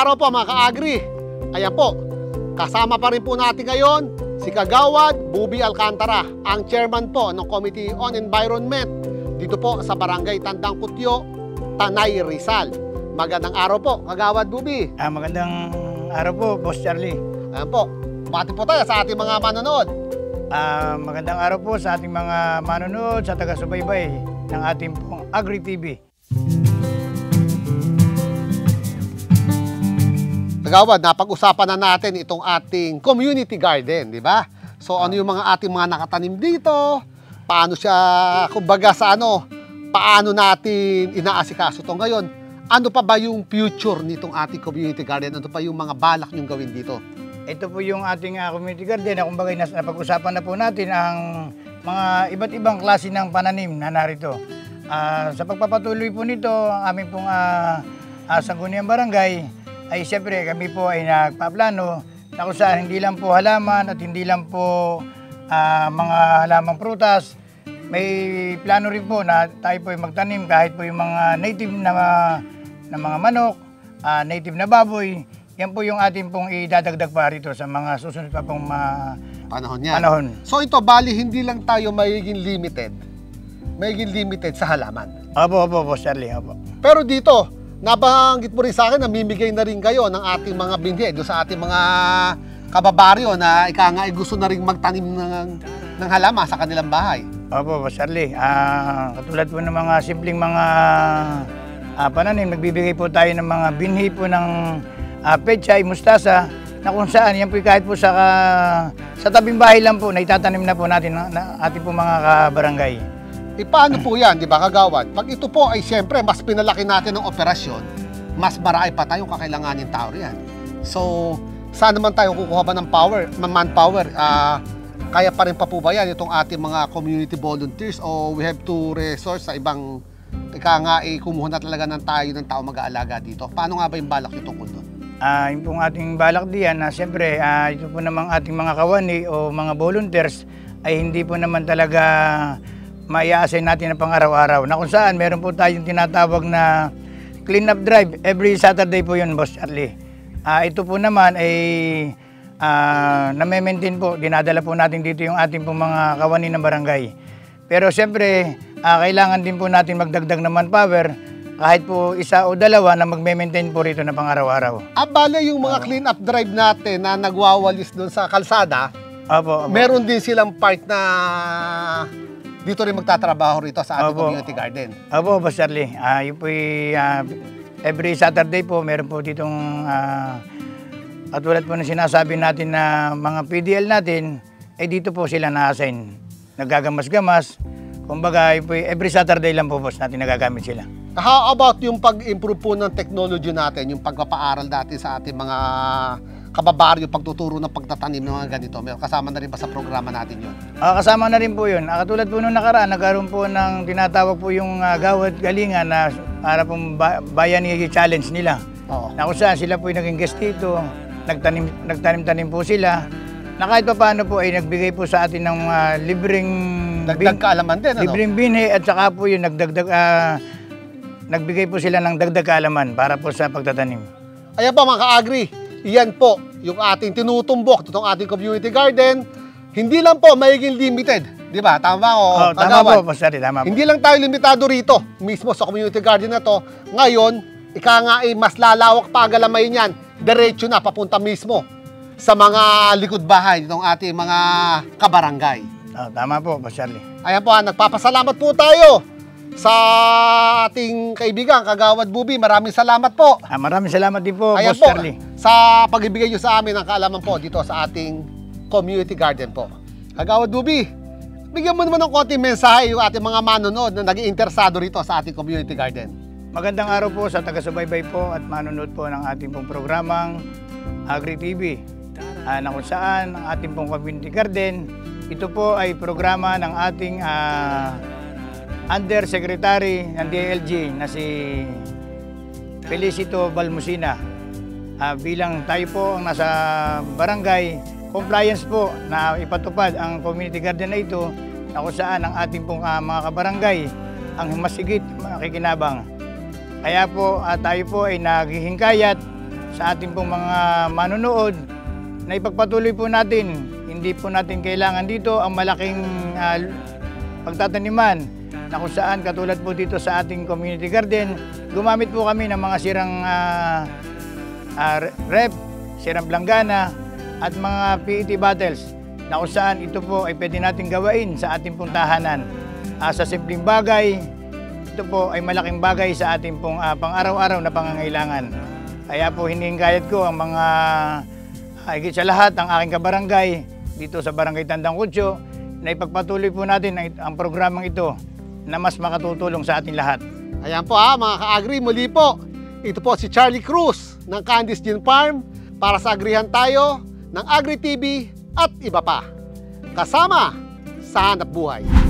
araw po mga ka-agri. Ayan po, kasama pa rin po natin ngayon si Kagawad Bubi Alcantara, ang chairman po ng Committee on Environment dito po sa Barangay Tandang Putyo, Tanay, Rizal. Magandang araw po, Kagawad Bubi. Magandang araw po, Boss Charlie. Ayan po, bati po tayo sa ating mga manonood. Magandang araw po sa ating mga manonood, sa taga-subaybay ng ating pong Agri TV. Kagawad, napag-usapan na natin itong ating community garden, di ba? So ano yung mga ating mga nakatanim dito? Paano siya, kumbaga sa paano natin inaasikaso ito ngayon? Ano pa ba yung future nitong ating community garden? Ano pa yung mga balak nyong gawin dito? Ito po yung ating community garden na kumbaga napag-usapan na po natin ang mga iba't ibang klase ng pananim na narito. Sa pagpapatuloy po nito, ang aming pong Sangguniang Barangay, ay siyempre kami po ay nagpaplano na kung saan hindi lang po halaman at hindi lang po mga halamang prutas. May plano rin po na tayo po ay magtanim kahit po yung mga native na mga manok, native na baboy. Yan po yung ating pong idadagdag pa rito sa mga susunod pa pong panahon. So ito, bali hindi lang tayo magiging limited sa halaman. Opo, Boss Charlie, opo. Pero dito, nabanggit mo rin sa akin, namimigay na rin kayo ng ating mga binhi doon sa ating mga kababaryo na gusto na rin magtanim ng halaman sa kanilang bahay. Opo, Boss Charlie. Katulad po ng mga simpleng mga pananim, nagbibigay po tayo ng mga binhi po ng pechay, mustasa, na kung saan yan po kahit po sa tabing bahay lang po na itatanim na po natin na ating po mga kabarangay. Paano po yan, di ba, Kagawad? Pag ito po ay siyempre, mas pinalaki natin ng operasyon, mas marami pa tayong kakailanganin tao riyan. So, saan naman tayo kukuha ba ng manpower? Kaya pa rin pa po ba yan itong ating mga community volunteers o we have to resort sa ibang, kumuha na talaga ng tao mag-aalaga dito? Paano nga ba yung balak nyo tungkol doon? Yung pong ating balak diyan na siyempre, ito po namang ating mga kawani o mga volunteers ay hindi po naman talaga mai-assign natin na pang-araw-araw. Na kung saan, meron po tayong tinatawag na clean-up drive. Every Saturday po yun, Boss Charlie. Ito po naman ay na-maintain po. Dinadala po natin dito yung ating po mga kawani ng barangay. Pero siyempre, kailangan din po natin magdagdag ng manpower kahit po isa o dalawa na mag-maintain po rito na pang-araw-araw. Bale yung mga clean-up drive natin na nagwawalis doon sa kalsada, opo. Meron din silang part na dito rin magtatrabaho rito sa ating community garden. Opo, Boss Charlie. Yun po every Saturday po, meron po ditong katulad po na sinasabi natin na mga PDL natin, dito po sila na-assign. Nagagamas-gamas. Kumbaga, yun po, every Saturday lang po, Boss, natin nagagamit sila. How about yung pag-improve po ng technology natin, yung pagpapaaral natin sa ating mga kababaryo, pagtuturo ng pagtatanim ng mga ganito? May kasama na rin ba sa programa natin yun? Kasama na rin po yun. Katulad po nung nakaraan, nagkaroon po ng tinatawag po yung Gawad Galingan na para pong bayani challenge nila. Na kung saan sila po yung naging guest dito, nagtanim-tanim po sila. Na kahit pa paano po ay nagbigay po sa atin ng libreng dagdag kaalaman din, libreng binhi at saka po yung nagbigay po sila ng dagdag kaalaman para po sa pagtatanim. Ayan po mga ka-agri, iyan po yung ating tinutumbok itong ating community garden. Hindi lang po magiging limited, di ba? Tama ba? Tama po, Boss Charlie, tama po. Hindi lang tayo limitado rito, mismo sa community garden na to. Ngayon, mas lalawak pa galamay niyan. Diretso na, papunta mismo sa mga likod bahay ng ating mga kabarangay. Tama po, Boss Charlie. Ayan po, nagpapasalamat po tayo sa ating kaibigan, Kagawad Bubi. Maraming salamat po. Maraming salamat din po, Ayan Boss Charlie. Sa pagbibigay nyo sa amin ng kaalaman po dito sa ating community garden po. Kagawad Bubi, bigyan mo naman ng konting mensahe yung ating mga manonood na nag-iinteresado rito sa ating community garden. Magandang araw po sa taga-subaybay po at manonood po ng ating pong programang Agri TV. Na kung saan ang ating pong community garden, ito po ay programa ng ating Undersecretary ng DILG na si Felicito Balmusina. Bilang tayo po ang nasa barangay, compliance po na ipatupad ang community garden na ito na kung saan ang ating pong mga kabarangay ang masigit makikinabang. Kaya po tayo po ay naghihingkayat sa ating pong mga manonood na ipagpatuloy po natin. Hindi po natin kailangan dito ang malaking pagtataniman na kung saan katulad po dito sa ating community garden, gumamit po kami ng mga sirang rep, sirang planggana at mga PET bottles na kung saan ito po ay pwede natin gawain sa ating pong tahanan. Sa simpleng bagay, ito po ay malaking bagay sa ating pong pang-araw-araw na pangangailangan. Kaya po hinihingayat ko ang mga higit sa lahat ang aking kabarangay dito sa Barangay Tandang Kutyo na ipagpatuloy po natin ang programang ito na mas makatutulong sa ating lahat. Ayan po mga ka-agri, muli po. Ito po si Charlie Cruz ng Candice Gin Farm para sa Agrihan Tayo ng Agri TV at iba pa. Kasama sa Hanap Buhay.